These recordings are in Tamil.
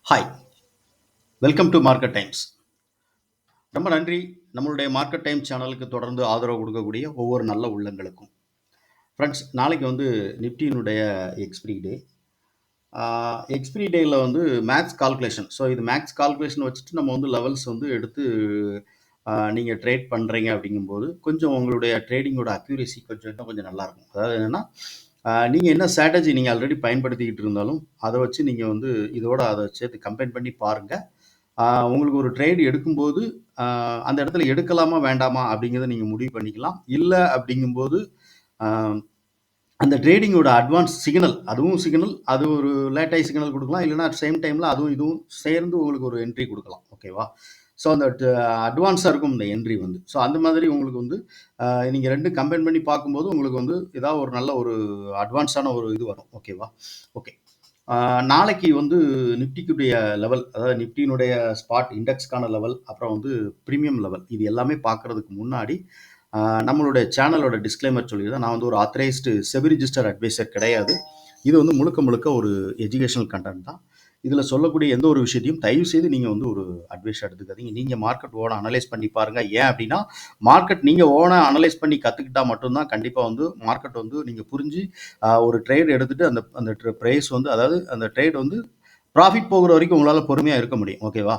Hi, welcome to market times. ரொம்ப நன்றி நம்மளுடைய மார்க்கெட் டைம் சேனலுக்கு தொடர்ந்து ஆதரவு கொடுக்கக்கூடிய ஒவ்வொரு நல்ல உள்ளங்களுக்கும். ஃப்ரெண்ட்ஸ், நாளைக்கு வந்து நிஃப்டியினுடைய எக்ஸ்பிரி டே. எக்ஸ்பிரி டேயில் வந்து மேக்ஸ் கால்குலேஷன். ஸோ இது மேக்ஸ் கால்குலேஷன் வச்சுட்டு நம்ம வந்து லெவல்ஸ் வந்து எடுத்து நீங்கள் ட்ரேட் பண்ணுறீங்க அப்படிங்கும்போது கொஞ்சம் உங்களுடைய ட்ரேடிங்கோட அக்யூரேசி இன்னும் கொஞ்சம் நல்லாயிருக்கும். அதாவது என்னென்னா, நீங்கள் என்ன ஸ்ட்ராட்டஜி நீங்கள் ஆல்ரெடி பயன்படுத்திக்கிட்டு இருந்தாலும் அதை வச்சு நீங்கள் வந்து இதோட அதை சேர்த்து கம்பேர் பண்ணி பாருங்கள். உங்களுக்கு ஒரு ட்ரேட் எடுக்கும்போது அந்த இடத்துல எடுக்கலாமா வேண்டாமா அப்படிங்கிறத நீங்கள் முடிவு பண்ணிக்கலாம். இல்லை அப்படிங்கும்போது அந்த ட்ரேடிங்கோட அட்வான்ஸ் சிக்னல், அதுவும் சிக்னல், அது ஒரு லேட்டாகி சிக்னல் கொடுக்கலாம். இல்லைனா அட் சேம் டைமில் அதுவும் இதுவும் சேர்ந்து உங்களுக்கு ஒரு என்ட்ரி கொடுக்கலாம். ஓகேவா? ஸோ அந்த அட்வான்ஸாக இருக்கும் இந்த என்ட்ரி வந்து. ஸோ அந்த மாதிரி உங்களுக்கு வந்து நீங்கள் ரெண்டும் கம்பைன் பண்ணி பார்க்கும்போது உங்களுக்கு வந்து ஏதாவது ஒரு நல்ல ஒரு அட்வான்ஸான ஒரு இது வரும். ஓகேவா? ஓகே. நாளைக்கு வந்து நிஃப்டிக்குடைய லெவல், அதாவது நிஃப்டியினுடைய ஸ்பாட் இண்டெக்ஸ்க்கான லெவல், அப்புறம் வந்து ப்ரீமியம் லெவல், இது எல்லாமே பார்க்கறதுக்கு முன்னாடி நம்மளுடைய சேனலோட டிஸ்க்ளைமர் சொல்லிடுறேன். நான் வந்து ஒரு ஆத்தரைஸ்டு செபி ரிஜிஸ்டர் அட்வைசர் கிடையாது. இது வந்து முழுக்க முழுக்க ஒரு எஜுகேஷனல் கண்டென்ட் தான். இதில் சொல்லக்கூடிய எந்த ஒரு விஷயத்தையும் தயவு செய்து நீங்கள் வந்து ஒரு அட்வைஸ் எடுத்துக்காதீங்க. நீங்கள் மார்க்கெட் ஓனை அனலைஸ் பண்ணி பாருங்கள். ஏன் அப்படின்னா, மார்க்கெட் நீங்கள் ஓனை அனலைஸ் பண்ணி கற்றுக்கிட்டா மட்டும்தான் கண்டிப்பாக வந்து மார்க்கெட் வந்து நீங்கள் புரிஞ்சு ஒரு ட்ரேட் எடுத்துகிட்டு அந்த அந்த ப்ரைஸ் வந்து, அதாவது அந்த ட்ரேட் வந்து ப்ராஃபிட் போகிற வரைக்கும் உங்களால் பொறுமையாக இருக்க முடியும். ஓகேவா?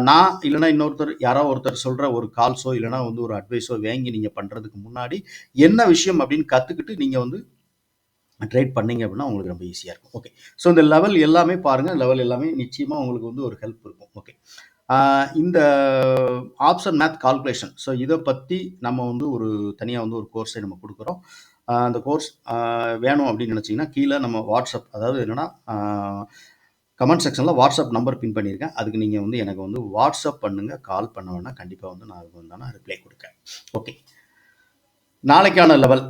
நான் இல்லைனா இன்னொருத்தர் யாரோ ஒருத்தர் சொல்கிற ஒரு கால்ஸோ இல்லைனா வந்து ஒரு அட்வைஸோ வாங்கி நீங்கள் பண்ணுறதுக்கு முன்னாடி என்ன விஷயம் அப்படின்னு கற்றுக்கிட்டு நீங்கள் வந்து ட்ரேட் பண்ணீங்க அப்படின்னா உங்களுக்கு ரொம்ப ஈஸியாக இருக்கும். ஓகே. ஸோ இந்த லெவல் எல்லாமே பாருங்கள். லெவல் எல்லாமே நிச்சயமாக உங்களுக்கு வந்து ஒரு ஹெல்ப் இருக்கும். ஓகே. இந்த ஆப்ஷன் மேத் கால்குலேஷன், ஸோ இதை பற்றி நம்ம வந்து ஒரு தனியாக வந்து ஒரு கோர்ஸை நம்ம கொடுக்குறோம். அந்த கோர்ஸ் வேணும் அப்படின்னு நினச்சிங்கன்னா கீழே நம்ம வாட்ஸ்அப், அதாவது என்னென்னா கமெண்ட் செக்ஷனில் வாட்ஸ்அப் நம்பர் பின் பண்ணியிருக்கேன். அதுக்கு நீங்கள் வந்து எனக்கு வந்து வாட்ஸ்அப் பண்ணுங்கள். கால் பண்ண வேணால் கண்டிப்பாக வந்து நான் அதுக்கு வந்து நான் ரிப்ளை கொடுக்கேன். ஓகே. நாளைக்கான லெவல்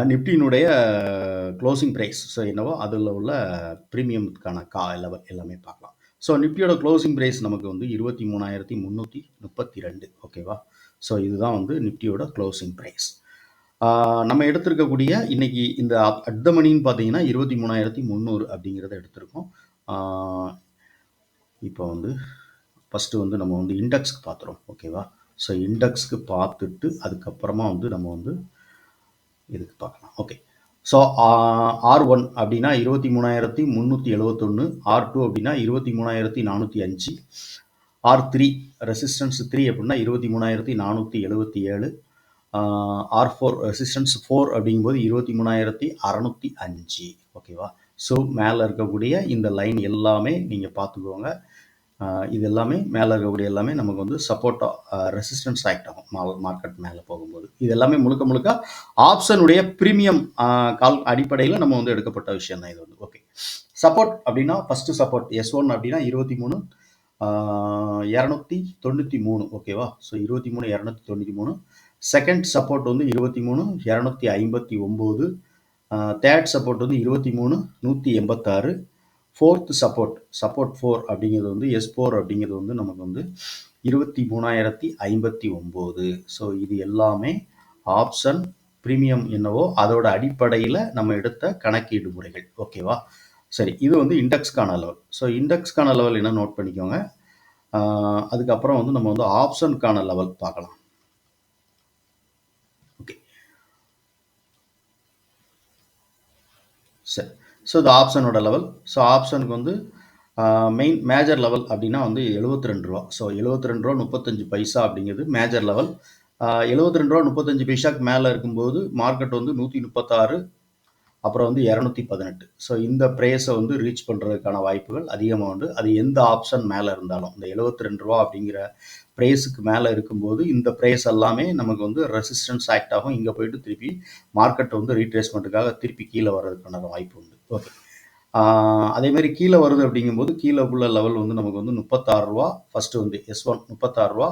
நிஃப்டியினுடைய க்ளோசிங் ப்ரைஸ், ஸோ என்னவோ அதில் உள்ள ப்ரீமியமுக்கான லெவல் எல்லாமே பார்க்கலாம். ஸோ நிஃப்டியோட க்ளோசிங் ப்ரைஸ் நமக்கு வந்து 23,332. ஓகேவா? ஸோ இதுதான் வந்து நிஃப்டியோட க்ளோசிங் ப்ரைஸ். நம்ம எடுத்திருக்கக்கூடிய இன்னைக்கு இந்த அட் த மணின்னு பார்த்தீங்கன்னா 23,300 அப்படிங்கிறத எடுத்திருக்கோம். இப்போ வந்து ஃபஸ்ட்டு வந்து நம்ம வந்து இண்டெக்ஸ்க்கு பார்த்துறோம். ஓகேவா? ஸோ இண்டெக்ஸ்க்கு பார்த்துட்டு அதுக்கப்புறமா வந்து நம்ம வந்து இதுக்கு பார்க்கலாம். ஓகே. ஸோ R1 அப்படின்னா 23,371, R2 அப்படின்னா 23,405, R3 ரெசிஸ்டன்ஸ் 3 அப்படின்னா 23,477, R4 ரெசிஸ்டன்ஸ் 4 அப்படிங்கும்போது 23,605. ஓகேவா? ஸோ மேலே இருக்கக்கூடிய இந்த லைன் எல்லாமே நீங்கள் பார்த்துக்கோங்க. இது எல்லாமே மேலே இருக்கக்கூடிய எல்லாமே நமக்கு வந்து சப்போர்ட்டாக ரெசிஸ்டன்ஸ் ஆக்ட் ஆகும் மார்க்கெட் மேலே போகும்போது. இது எல்லாமே முழுக்க முழுக்க ஆப்ஷனுடைய ப்ரீமியம் அடிப்படையில் நம்ம வந்து எடுக்கப்பட்ட விஷயம் தான் இது வந்து. ஓகே. சப்போர்ட் அப்படின்னா ஃபஸ்ட்டு சப்போர்ட் S1 அப்படின்னா 23,293. ஓகேவா? ஸோ 23,293. செகண்ட் சப்போர்ட் வந்து 23,259. தேர்ட் சப்போர்ட் வந்து 23,186. ஃபோர்த் சப்போர்ட் 4 அப்படிங்கிறது வந்து S4 அப்படிங்கிறது வந்து நமக்கு வந்து 23,059. ஸோ இது எல்லாமே ஆப்ஷன் ப்ரீமியம் என்னவோ அதோட அடிப்படையில் நம்ம எடுத்த கணக்கீடு முறைகள். ஓகேவா? சரி, இது வந்து இண்டெக்ஸ்க்கான லெவல். ஸோ இண்டெக்ஸ்க்கான லெவல் என்ன நோட் பண்ணிக்கோங்க. அதுக்கப்புறம் வந்து நம்ம வந்து ஆப்ஷனுக்கான லெவல் பார்க்கலாம். ஓகே. சரி. ஸோ இது ஆப்ஷனோட லெவல். ஸோ ஆப்ஷனுக்கு வந்து மெயின் மேஜர் லெவல் அப்படின்னா வந்து 72 ரூபா. ஸோ 72 ரூபா 35 பைசா அப்படிங்கிறது மேஜர் லெவல். 72 ரூபா 35 பைசாக்கு மேலே இருக்கும்போது மார்க்கெட் வந்து 136, அப்புறம் வந்து 218. ஸோ இந்த ப்ரைஸை வந்து ரீச் பண்ணுறதுக்கான வாய்ப்புகள் அதிகமாக உண்டு. அது எந்த ஆப்ஷன் மேலே இருந்தாலும் இந்த 72 ரூபா அப்படிங்கிற ப்ரைஸுக்கு மேலே இருக்கும்போது இந்த ப்ரைஸ் எல்லாமே நமக்கு வந்து ரெசிஸ்டன்ஸ் ஆக்ட் ஆகும். இங்கே போயிட்டு திருப்பி மார்க்கெட் வந்து ரீட்ரேஸ்மெண்ட்டுக்காக திருப்பி கீழே வர்றதுக்கான வாய்ப்பு உண்டு. ஓகே. அதேமாதிரி கீழே வருது அப்படிங்கும்போது கீழே உள்ள லெவல் வந்து நமக்கு வந்து 36 ரூபா. ஃபஸ்ட்டு வந்து S1 36 ரூபா.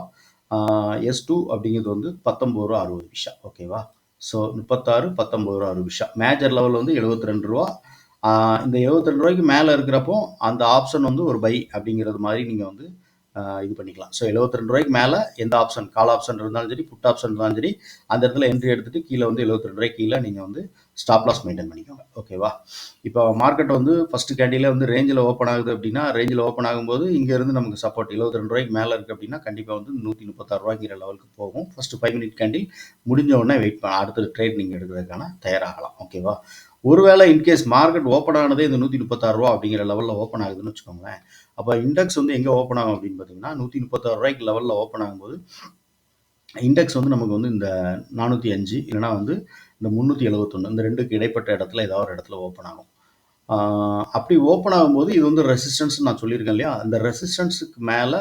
S2 அப்படிங்கிறது வந்து 19 ரூபா 60 பைசா. ஓகேவா? ஸோ 36, 19 ரூபா 60 பைசா. மேஜர் லெவல் வந்து 72 ரூபா. இந்த 72 ரூபாய்க்கு மேலே இருக்கிறப்போ அந்த ஆப்ஷன் வந்து ஒரு பை அப்படிங்கிறது மாதிரி நீங்கள் வந்து இது பண்ணிக்கலாம். ஸோ 72 ரூபாய்க்கு மேலே எந்த ஆப்ஷன், கால் ஆப்ஷன் இருந்தாலும் சரி, புட் ஆப்ஷன் இருந்தாலும் சரி, அந்த இடத்துல என்ட்ரி எடுத்துகிட்டு கீழே வந்து 72 ரூபாய்க்கு கீழே நீங்கள் வந்து ஸ்டாப் லாஸ் மெயின்டைன் பண்ணிக்கோங்க. ஓகேவா? இப்போ மார்க்கெட் வந்து ஃபர்ஸ்ட் கேண்டிலே வந்து ரேஞ்சில் ஓப்பன் ஆகுது அப்படின்னா, ரேஞ்சில் ஓப்பன் ஆகும்போது இங்கேருந்து நமக்கு சப்போர்ட் ரூ. 72 மேலே இருக்குது அப்படின்னா கண்டிப்பாக வந்து ரூ. 136ங்கிற லெவலுக்கு போகும். ஃபர்ஸ்ட் 5 மினிட் கேண்டில் முடிஞ்ச உடனே வெயிட் பண்ண அடுத்த ட்ரேட் நீங்கள் எடுக்கிறதுக்கான தயாராகலாம். ஓகேவா? ஒருவேளை இன்கேஸ் மார்க்கெட் ஓப்பன் ஆனதே இந்த ரூ. 136 அப்படிங்கிற லெவலில் ஓப்பன் ஆகுதுன்னு வச்சுக்கோங்களேன். அப்போ இண்டெக்ஸ் வந்து எங்கே ஓப்பன் ஆகும் அப்படின்னு பார்த்தீங்கன்னா, ரூ. 136 லெவலில் ஓப்பன் ஆகும்போது இண்டெக்ஸ் வந்து நமக்கு வந்து இந்த 405 இல்லைனா வந்து இந்த 371 இந்த ரெண்டுக்கு இடைப்பட்ட இடத்துல ஏதாவது ஒரு இடத்துல ஓப்பன் ஆகும். அப்படி ஓப்பன் ஆகும்போது இது வந்து ரெசிஸ்டன்ஸ் நான் சொல்லியிருக்கேன் இல்லையா? அந்த ரெசிஸ்டன்ஸுக்கு மேலே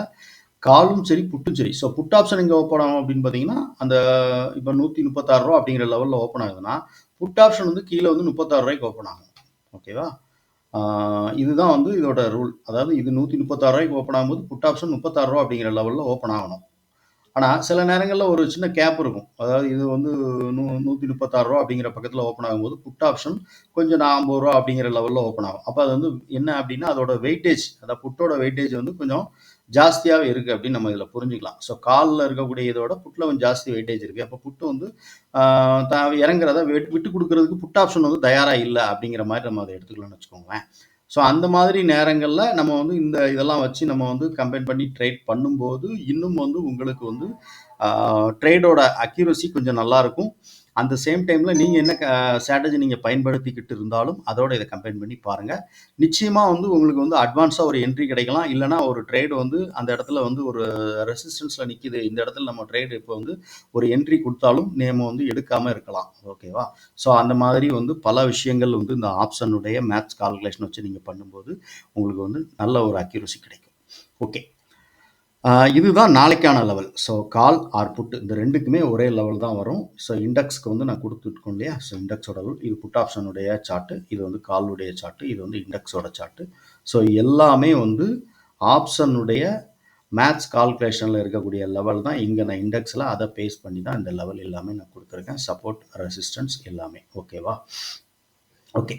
காலும் சரி புட்டும் சரி. ஸோ புட் ஆப்ஷன் எங்கே ஓப்பன் ஆகும் அப்படின்னு பார்த்தீங்கன்னா, அந்த இப்போ ரூ. 136 அப்படிங்கிற லெவலில் ஓப்பன் ஆகுதுன்னா, புட் ஆப்ஷன் வந்து கீழே வந்து ரூ. 36 ஓப்பன் ஆகும். ஓகேவா? இதுதான் வந்து இதோட ரூல். அதாவது இது ரூ. 136 ஓப்பன் ஆகும்போது புட் ஆப்ஷன் ரூ. 36 அப்படிங்கிற லெவலில் ஓப்பன் ஆகணும். ஆனால் சில நேரங்களில் ஒரு சின்ன கேப் இருக்கும். அதாவது இது வந்து ரூ. 136 அப்படிங்கிற பக்கத்தில் ஓப்பன் ஆகும்போது புட் ஆப்ஷன் கொஞ்சம் ரூ. 50 அப்படிங்கிற லெவலில் ஓப்பன் ஆகும். அப்போ அது வந்து என்ன அப்படின்னா அதோட வெயிட்டேஜ், அதாவது புட்டோட வெயிட்டேஜ் வந்து கொஞ்சம் ஜாஸ்தியாகவே இருக்குது அப்படின்னு நம்ம இதில் புரிஞ்சுக்கலாம். ஸோ காலில் இருக்கக்கூடிய இதோட புட்டில் கொஞ்சம் ஜாஸ்தி வெயிட்டேஜ் இருக்குது. அப்போ புட்டு வந்து இறங்குறத விட்டு கொடுக்கறதுக்கு புட் ஆப்ஷன் வந்து தயாராக இல்லை அப்படிங்கிற மாதிரி நம்ம அதை எடுத்துக்கலாம்னு வச்சுக்கோங்களேன். ஸோ அந்த மாதிரி நேரங்களில் நம்ம வந்து இந்த இதெல்லாம் வச்சு நம்ம வந்து கம்பைன் பண்ணி ட்ரேட் பண்ணும்போது இன்னும் வந்து உங்களுக்கு வந்து ட்ரேடோட அக்யூரசி கொஞ்சம் நல்லாயிருக்கும். அந்த சேம் டைமில் நீங்கள் என்ன ஸ்ட்ராட்டஜி நீங்கள் பயன்படுத்திக்கிட்டு இருந்தாலும் அதோட இதை கம்பைன் பண்ணி பாருங்கள். நிச்சயமாக வந்து உங்களுக்கு வந்து அட்வான்ஸாக ஒரு என்ட்ரி கிடைக்கலாம். இல்லைனா ஒரு ட்ரேடு வந்து அந்த இடத்துல வந்து ஒரு ரெசிஸ்டன்ஸில் நிற்கிது, இந்த இடத்துல நம்ம ட்ரேடு இப்போ வந்து ஒரு என்ட்ரி கொடுத்தாலும் நம்ம வந்து எடுக்காமல் இருக்கலாம். ஓகேவா? ஸோ அந்த மாதிரி வந்து பல விஷயங்கள் வந்து இந்த ஆப்ஷனுடைய மேத்ஸ் கால்குலேஷன் வச்சு நீங்கள் பண்ணும்போது உங்களுக்கு வந்து நல்ல ஒரு அக்யூரசி கிடைக்கும். ஓகே, இதுதான் நாளைக்கான level. So call or put இந்த ரெண்டுக்குமே ஒரே லெவல் தான் வரும். ஸோ இண்டெக்ஸ்க்கு வந்து நான் கொடுத்துருக்கோம் இல்லையா? ஸோ இண்டெக்ஸோட லெவல் இது புட் ஆப்ஷனுடைய சார்ட்டு, இது வந்து காலுடைய சார்ட்டு, இது வந்து இண்டெக்ஸோட சார்ட்டு. ஸோ எல்லாமே வந்து ஆப்ஷனுடைய மேத்ஸ் கால்குலேஷனில் இருக்கக்கூடிய லெவல் தான் இங்கே நான் இண்டெக்ஸில் அதை பேஸ் பண்ணி தான் இந்த லெவல் எல்லாமே நான் கொடுத்துருக்கேன். சப்போர்ட், ரெசிஸ்டன்ஸ் எல்லாமே. ஓகேவா? ஓகே.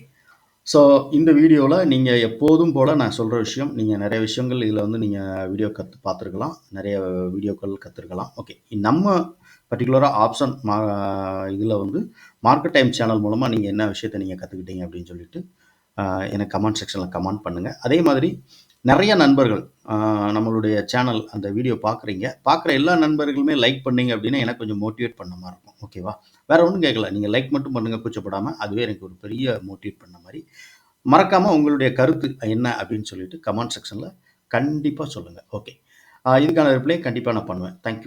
ஸோ இந்த வீடியோவில் நீங்கள் எப்போதும் போல் நான் சொல்கிற விஷயம், நீங்கள் நிறைய விஷயங்கள் இதில் வந்து நீங்கள் வீடியோ பார்த்துருக்கலாம், நிறைய வீடியோக்கள் கற்றுருக்கலாம். ஓகே, நம்ம பர்டிகுலராக ஆப்ஷன் இதில் வந்து மார்க்கெட் டைம் சேனல் மூலமாக நீங்கள் என்ன விஷயத்தை நீங்கள் கற்றுக்கிட்டீங்க அப்படின்னு சொல்லிட்டு எனக்கு கமெண்ட் செக்ஷனில் கமெண்ட் பண்ணுங்கள். அதே மாதிரி நிறைய நண்பர்கள் நம்மளுடைய சேனல் அந்த வீடியோ பார்க்குற எல்லா நண்பர்களுமே லைக் பண்ணீங்க அப்படின்னா எனக்கு கொஞ்சம் மோட்டிவேட் பண்ண மாதிரி இருக்கும். ஓகேவா? வேறு ஒன்றும் கேட்கல, நீங்கள் லைக் மட்டும் பண்ணுங்கள் கூச்சப்படாமல். அதுவே எனக்கு ஒரு பெரிய மோட்டிவேட் பண்ண மாதிரி. மறக்காமல் உங்களுடைய கருத்து என்ன அப்படின்னு சொல்லிட்டு கமெண்ட் செக்ஷனில் கண்டிப்பாக சொல்லுங்கள். ஓகே, இதுக்கான ரிப்ளை கண்டிப்பாக நான் பண்ணுவேன். தேங்க்யூ.